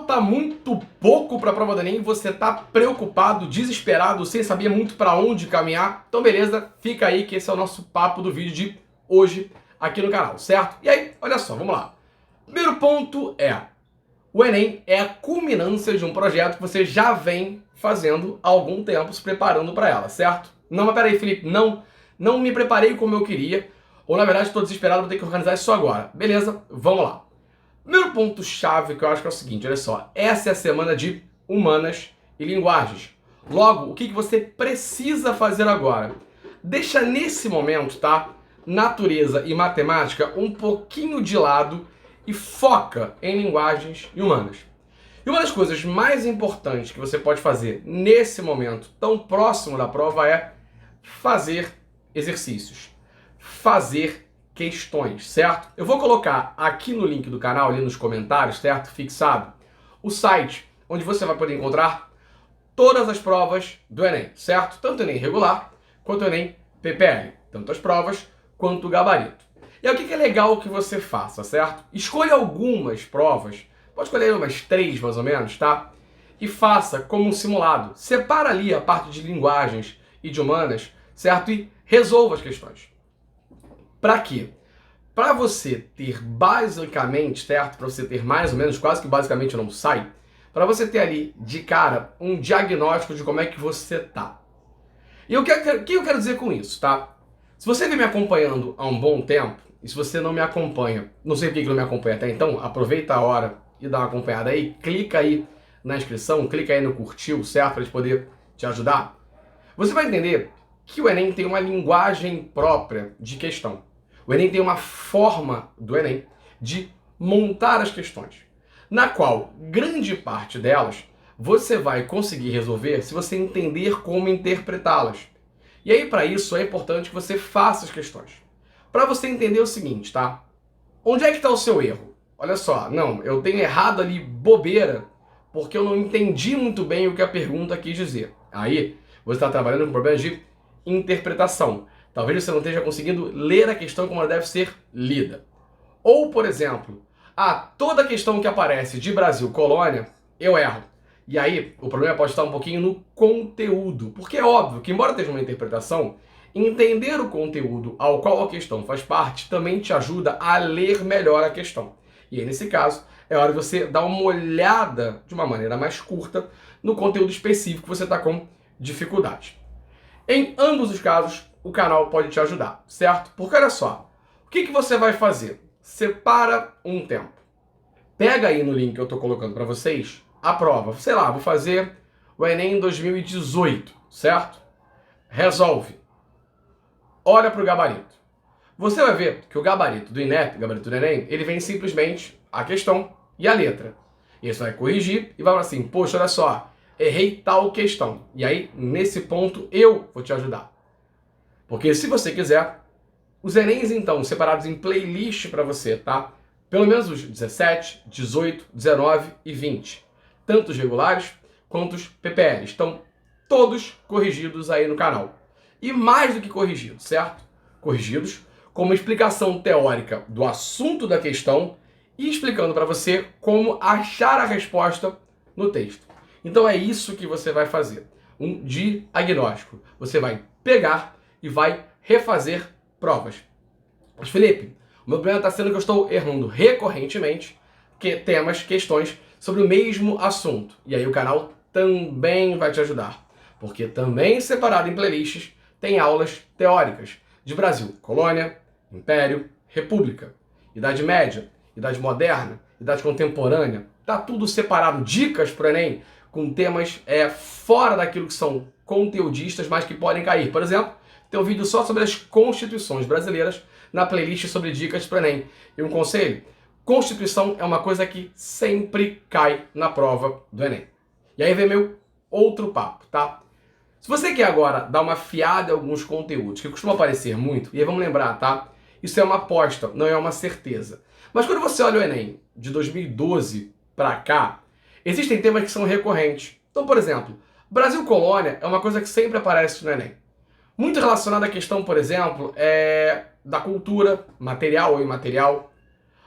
falta muito pouco para a prova do Enem, você tá preocupado, desesperado, sem saber muito para onde caminhar, então beleza, fica aí que esse é o nosso papo do vídeo de hoje aqui no canal, certo? E aí, olha só, vamos lá. Primeiro ponto é, o Enem é a culminância de um projeto que você já vem fazendo há algum tempo, se preparando para ela, certo? Não, mas peraí, Felipe, não me preparei como eu queria, ou na verdade estou desesperado, vou ter que organizar isso agora. Beleza, vamos lá. Primeiro ponto-chave que eu acho que é o seguinte, olha só, essa é a semana de humanas e linguagens. Logo, o que você precisa fazer agora? Deixa nesse momento, tá, natureza e matemática um pouquinho de lado e foca em linguagens e humanas. E uma das coisas mais importantes que você pode fazer nesse momento tão próximo da prova é fazer exercícios, fazer questões, certo? Eu vou colocar aqui no link do canal, ali nos comentários, certo? Fixado, o site onde você vai poder encontrar todas as provas do Enem, certo? Tanto o Enem regular quanto o Enem PPL, tanto as provas quanto o gabarito. E aí o que é legal que você faça, certo? Escolha algumas provas, pode escolher umas 3 mais ou menos, tá? E faça como um simulado. Separa ali a parte de linguagens e de humanas, certo? E resolva as questões. Para quê? Para você ter basicamente, certo? Para você ter mais ou menos, quase que basicamente não sai, para você ter ali de cara um diagnóstico de como é que você tá. E o que eu quero dizer com isso, tá? Se você vem me acompanhando há um bom tempo, e se você não me acompanha, não sei por que não me acompanha até então, aproveita a hora e dá uma acompanhada aí, clica aí na inscrição, clica aí no curtiu, certo? Para poder te ajudar. Você vai entender que o Enem tem uma linguagem própria de questão. O Enem tem uma forma do Enem de montar as questões, na qual grande parte delas você vai conseguir resolver se você entender como interpretá-las. E aí, para isso, é importante que você faça as questões. Para você entender o seguinte, tá? Onde é que está o seu erro? Olha só, não, eu tenho errado ali bobeira, porque eu não entendi muito bem o que a pergunta quis dizer. Aí, você está trabalhando com problemas de interpretação. Talvez você não esteja conseguindo ler a questão como ela deve ser lida. Ou, por exemplo, toda questão que aparece de Brasil, colônia, eu erro. E aí, o problema pode estar um pouquinho no conteúdo. Porque é óbvio que, embora esteja uma interpretação, entender o conteúdo ao qual a questão faz parte também te ajuda a ler melhor a questão. E aí, nesse caso, é hora de você dar uma olhada de uma maneira mais curta no conteúdo específico que você está com dificuldade. Em ambos os casos, o canal pode te ajudar, certo? Porque olha só, o que você vai fazer? Separa um tempo. Pega aí no link que eu estou colocando para vocês a prova. Sei lá, vou fazer o Enem 2018, certo? Resolve. Olha para o gabarito. Você vai ver que o gabarito do INEP, gabarito do Enem, ele vem simplesmente a questão e a letra. E você vai corrigir e vai falar assim, poxa, olha só, errei tal questão. E aí, nesse ponto, eu vou te ajudar. Porque se você quiser, os Enems, então, separados em playlist para você, tá? Pelo menos os 17, 18, 19 e 20. Tanto os regulares quanto os PPLs. Estão todos corrigidos aí no canal. E mais do que corrigidos, certo? Corrigidos com uma explicação teórica do assunto da questão e explicando para você como achar a resposta no texto. Então é isso que você vai fazer. Um diagnóstico. Você vai pegar e vai refazer provas. Mas, Felipe, o meu problema está sendo que eu estou errando recorrentemente questões sobre o mesmo assunto. E aí o canal também vai te ajudar. Porque também separado em playlists tem aulas teóricas de Brasil, colônia, império, república, Idade Média, Idade Moderna, Idade Contemporânea. Tá tudo separado. Dicas para o Enem com temas fora daquilo que são conteudistas, mas que podem cair. Por exemplo, tem um vídeo só sobre as constituições brasileiras na playlist sobre dicas para Enem. E um conselho, Constituição é uma coisa que sempre cai na prova do Enem. E aí vem meu outro papo, tá? Se você quer agora dar uma afiada em alguns conteúdos que costumam aparecer muito, e aí vamos lembrar, tá? Isso é uma aposta, não é uma certeza. Mas quando você olha o Enem de 2012 para cá, existem temas que são recorrentes. Então, por exemplo, Brasil Colônia é uma coisa que sempre aparece no Enem. Muito relacionada à questão, por exemplo, da cultura, material ou imaterial,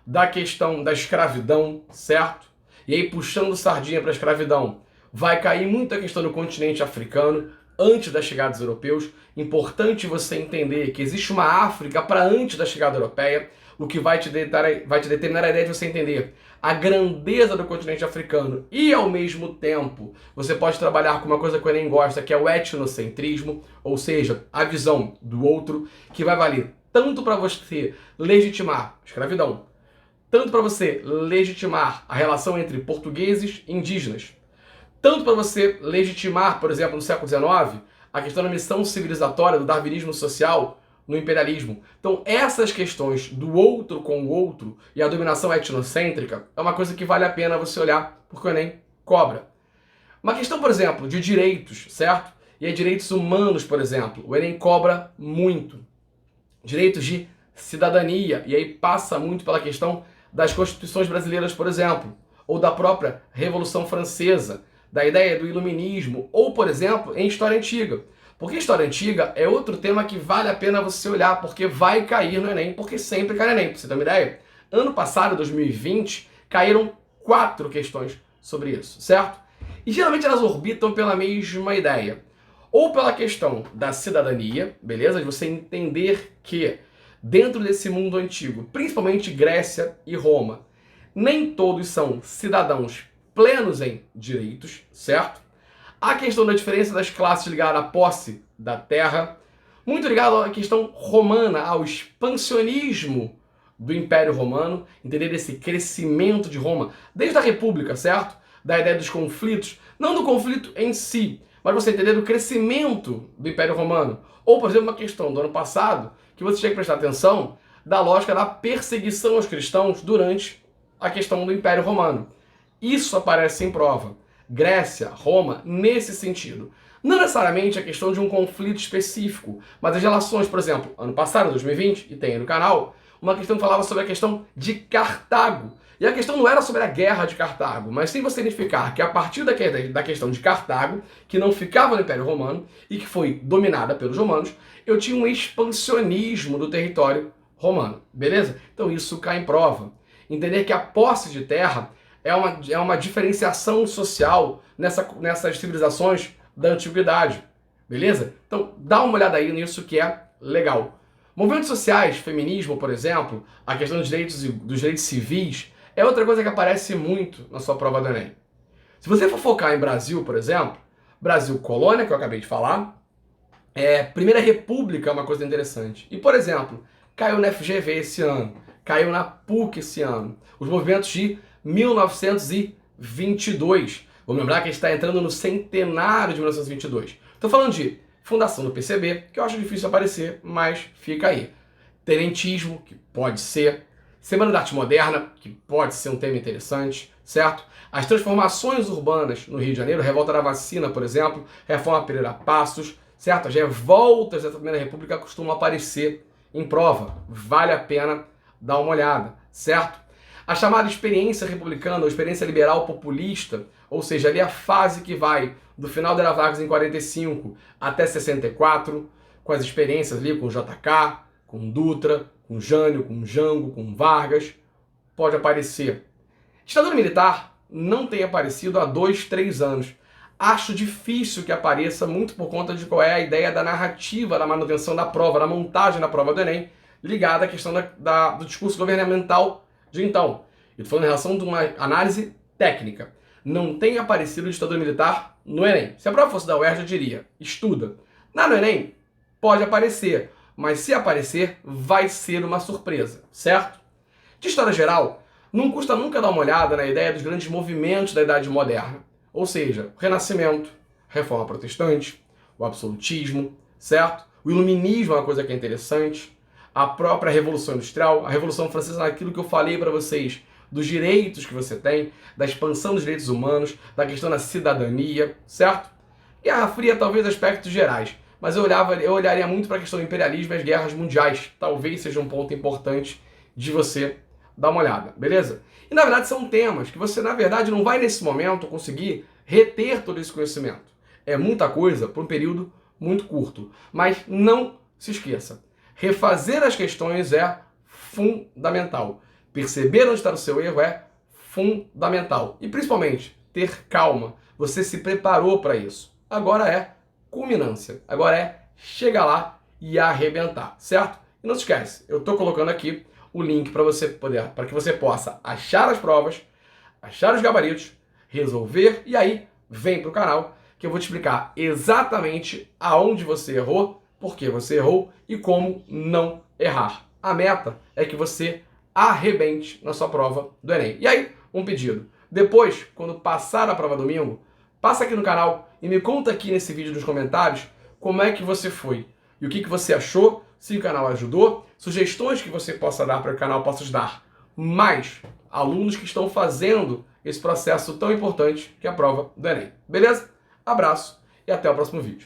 da questão da escravidão, certo? E aí, puxando sardinha para a escravidão, vai cair muito a questão do continente africano antes da chegada dos europeus. Importante você entender que existe uma África para antes da chegada europeia, o que vai te determinar a ideia de você entender a grandeza do continente africano e, ao mesmo tempo, você pode trabalhar com uma coisa que o Enem gosta, que é o etnocentrismo, ou seja, a visão do outro, que vai valer tanto para você legitimar a escravidão, tanto para você legitimar a relação entre portugueses e indígenas, tanto para você legitimar, por exemplo, no século XIX, a questão da missão civilizatória do darwinismo social no imperialismo. Então, essas questões do outro com o outro e a dominação etnocêntrica é uma coisa que vale a pena você olhar, porque o Enem cobra. Uma questão, por exemplo, de direitos, certo? E aí, direitos humanos, por exemplo, o Enem cobra muito. Direitos de cidadania, e aí passa muito pela questão das constituições brasileiras, por exemplo, ou da própria Revolução Francesa, da ideia do iluminismo, ou, por exemplo, em história antiga. Porque história antiga é outro tema que vale a pena você olhar, porque vai cair no Enem, porque sempre cai no Enem. Pra você ter uma ideia, ano passado, 2020, caíram 4 questões sobre isso, certo? E geralmente elas orbitam pela mesma ideia. Ou pela questão da cidadania, beleza? De você entender que dentro desse mundo antigo, principalmente Grécia e Roma, nem todos são cidadãos plenos em direitos, certo? A questão da diferença das classes ligada à posse da terra, muito ligado à questão romana, ao expansionismo do Império Romano, entender esse crescimento de Roma, desde a República, certo? Da ideia dos conflitos, não do conflito em si, mas você entender o crescimento do Império Romano. Ou, por exemplo, uma questão do ano passado, que você tinha que prestar atenção, da lógica da perseguição aos cristãos durante a questão do Império Romano. Isso aparece em prova. Grécia, Roma, nesse sentido. Não necessariamente a questão de um conflito específico, mas as relações, por exemplo, ano passado, 2020, e tem aí no canal, uma questão que falava sobre a questão de Cartago. E a questão não era sobre a guerra de Cartago, mas sim você identificar que a partir da questão de Cartago, que não ficava no Império Romano e que foi dominada pelos romanos, eu tinha um expansionismo do território romano, beleza? Então isso cai em prova. Entender que a posse de terra é uma diferenciação social nessas civilizações da antiguidade, beleza? Então dá uma olhada aí nisso que é legal. Movimentos sociais, feminismo, por exemplo, a questão dos direitos civis, é outra coisa que aparece muito na sua prova do Enem. Se você for focar em Brasil, por exemplo, Brasil colônia, que eu acabei de falar, Primeira República é uma coisa interessante. E, por exemplo, caiu na FGV esse ano, caiu na PUC esse ano, os movimentos de 1922. Vamos lembrar que a gente está entrando no centenário de 1922. Estou falando de fundação do PCB, que eu acho difícil aparecer, mas fica aí. Tenentismo, que pode ser. Semana da Arte Moderna, que pode ser um tema interessante, certo? As transformações urbanas no Rio de Janeiro, Revolta da Vacina, por exemplo, Reforma Pereira Passos, certo? As revoltas da Primeira República costumam aparecer em prova. Vale a pena dar uma olhada, certo? A chamada experiência republicana ou experiência liberal populista, ou seja, ali a fase que vai do final da Era Vargas em 45 até 64, com as experiências ali com JK, com Dutra, com Jânio, com Jango, com Vargas, pode aparecer. Ditadura militar não tem aparecido há 2, 3 anos. Acho difícil que apareça, muito por conta de qual é a ideia da narrativa, da manutenção da prova, da montagem da prova do Enem, ligada à questão do discurso governamental de então. Eu estou falando em relação de uma análise técnica. Não tem aparecido ditadura militar no Enem. Se a prova fosse da UERJ, eu diria, estuda. No Enem, pode aparecer, mas se aparecer, vai ser uma surpresa, certo? De história geral, não custa nunca dar uma olhada na ideia dos grandes movimentos da Idade Moderna. Ou seja, o Renascimento, Reforma Protestante, o absolutismo, certo? O Iluminismo é uma coisa que é interessante. A própria Revolução Industrial, a Revolução Francesa, naquilo que eu falei para vocês, dos direitos que você tem, da expansão dos direitos humanos, da questão da cidadania, certo? Guerra Fria, talvez aspectos gerais, mas eu olharia muito para a questão do imperialismo e as guerras mundiais. Talvez seja um ponto importante de você dar uma olhada, beleza? E na verdade são temas que você, na verdade, não vai nesse momento conseguir reter todo esse conhecimento. É muita coisa por um período muito curto. Mas não se esqueça, refazer as questões é fundamental. Perceber onde está o seu erro é fundamental. E principalmente, ter calma. Você se preparou para isso. Agora é culminância. Agora é chegar lá e arrebentar, certo? E não se esquece, eu estou colocando aqui o link para que você possa achar as provas, achar os gabaritos, resolver e aí vem para o canal que eu vou te explicar exatamente aonde você errou, por que você errou e como não errar. A meta é que você arrebente na sua prova do Enem. E aí, um pedido. Depois, quando passar a prova domingo, passa aqui no canal e me conta aqui nesse vídeo nos comentários como é que você foi e o que você achou, se o canal ajudou, sugestões que você possa dar para que o canal possa ajudar mais alunos que estão fazendo esse processo tão importante que é a prova do Enem. Beleza? Abraço e até o próximo vídeo.